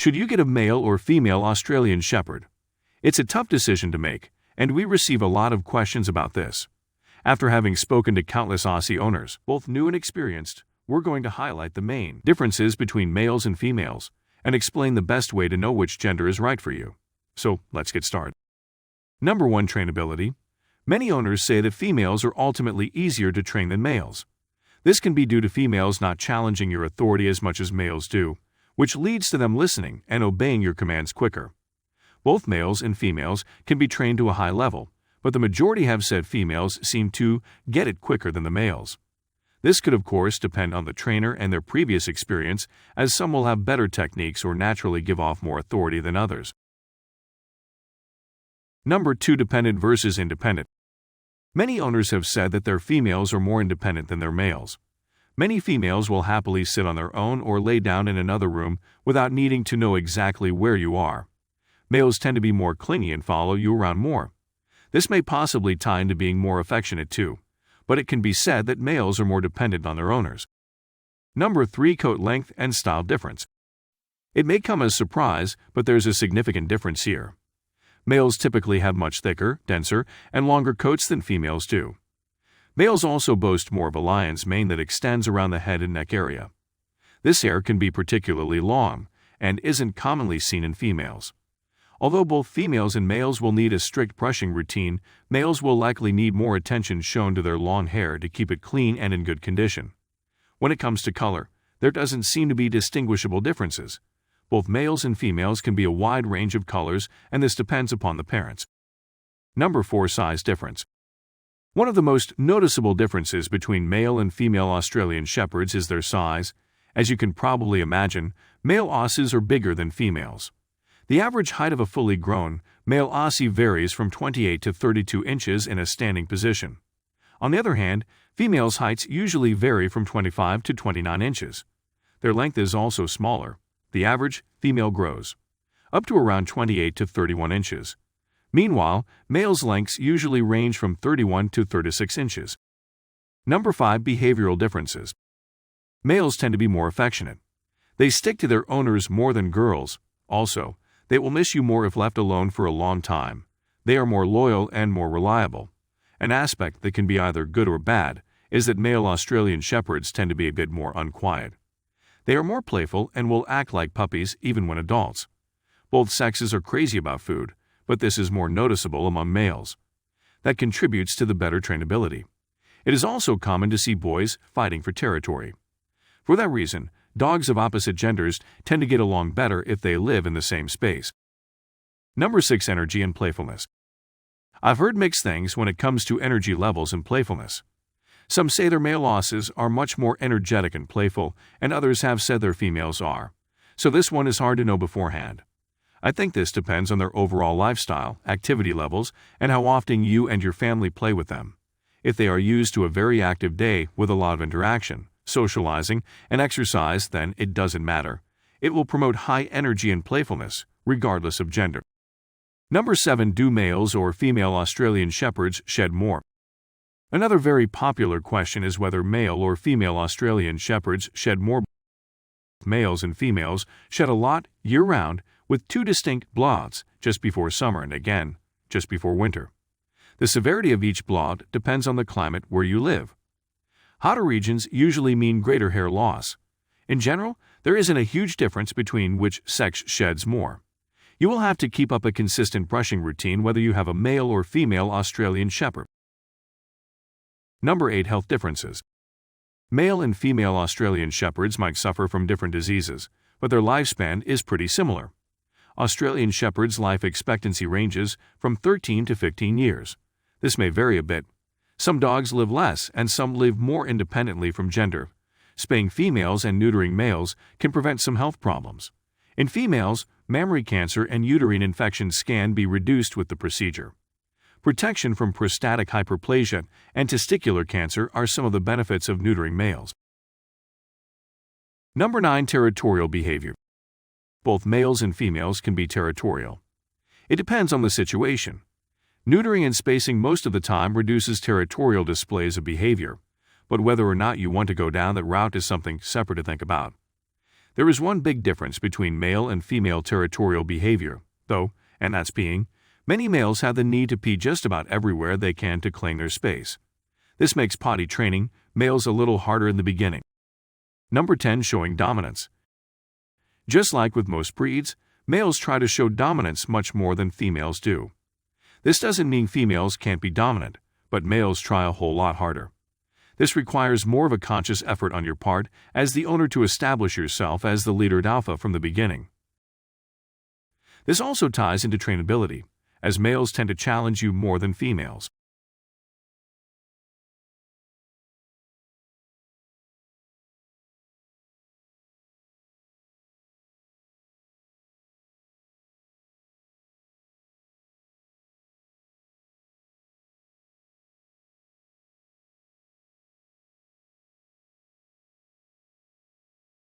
Should you get a male or female Australian Shepherd? It's a tough decision to make, and we receive a lot of questions about this. After having spoken to countless Aussie owners, both new and experienced, we're going to highlight the main differences between males and females and explain the best way to know which gender is right for you. So, let's get started. Number 1. Trainability. Many owners say that females are ultimately easier to train than males. This can be due to females not challenging your authority as much as males do, which leads to them listening and obeying your commands quicker. Both males and females can be trained to a high level, but the majority have said females seem to get it quicker than the males. This could of course depend on the trainer and their previous experience, as some will have better techniques or naturally give off more authority than others. Number 2. Dependent versus independent. Many owners have said that their females are more independent than their males. Many females will happily sit on their own or lay down in another room without needing to know exactly where you are. Males tend to be more clingy and follow you around more. This may possibly tie into being more affectionate too, but it can be said that males are more dependent on their owners. Number 3. Coat length and style difference. It may come as a surprise, but there's a significant difference here. Males typically have much thicker, denser, and longer coats than females do. Males also boast more of a lion's mane that extends around the head and neck area. This hair can be particularly long and isn't commonly seen in females. Although both females and males will need a strict brushing routine, males will likely need more attention shown to their long hair to keep it clean and in good condition. When it comes to color, there doesn't seem to be distinguishable differences. Both males and females can be a wide range of colors, and this depends upon the parents. Number 4. Size difference. One of the most noticeable differences between male and female Australian Shepherds is their size. As you can probably imagine, male Aussies are bigger than females. The average height of a fully grown male Aussie varies from 28 to 32 inches in a standing position. On the other hand, females' heights usually vary from 25 to 29 inches. Their length is also smaller. The average female grows up to around 28 to 31 inches. Meanwhile, males' lengths usually range from 31 to 36 inches. Number 5. Behavioral differences. Males tend to be more affectionate. They stick to their owners more than girls. Also, they will miss you more if left alone for a long time. They are more loyal and more reliable. An aspect that can be either good or bad is that male Australian Shepherds tend to be a bit more unquiet. They are more playful and will act like puppies even when adults. Both sexes are crazy about food, but this is more noticeable among males. That contributes to the better trainability. It is also common to see boys fighting for territory. For that reason, dogs of opposite genders tend to get along better if they live in the same space. Number 6. Energy and playfulness. I've heard mixed things when it comes to energy levels and playfulness. Some say their male Aussies are much more energetic and playful, and others have said their females are. So this one is hard to know beforehand. I think this depends on their overall lifestyle, activity levels, and how often you and your family play with them. If they are used to a very active day with a lot of interaction, socializing, and exercise, then it doesn't matter. It will promote high energy and playfulness, regardless of gender. Number 7. Do males or female Australian Shepherds shed more? Another very popular question is whether male or female Australian Shepherds shed more. Males and females shed a lot year-round, with two distinct bloods, just before summer and again, just before winter. The severity of each blood depends on the climate where you live. Hotter regions usually mean greater hair loss. In general, there isn't a huge difference between which sex sheds more. You will have to keep up a consistent brushing routine whether you have a male or female Australian Shepherd. Number 8. Health differences. Male and female Australian Shepherds might suffer from different diseases, but their lifespan is pretty similar. Australian Shepherds' life expectancy ranges from 13 to 15 years. This may vary a bit. Some dogs live less and some live more independently from gender. Spaying females and neutering males can prevent some health problems. In females, mammary cancer and uterine infections can be reduced with the procedure. Protection from prostatic hyperplasia and testicular cancer are some of the benefits of neutering males. Number 9. Territorial behavior. Both males and females can be territorial. It depends on the situation. Neutering and spacing most of the time reduces territorial displays of behavior, but whether or not you want to go down that route is something separate to think about. There is one big difference between male and female territorial behavior, though, and that's being, many males have the need to pee just about everywhere they can to claim their space. This makes potty training males a little harder in the beginning. Number 10. Showing dominance. Just like with most breeds, males try to show dominance much more than females do. This doesn't mean females can't be dominant, but males try a whole lot harder. This requires more of a conscious effort on your part as the owner to establish yourself as the leader alpha from the beginning. This also ties into trainability, as males tend to challenge you more than females.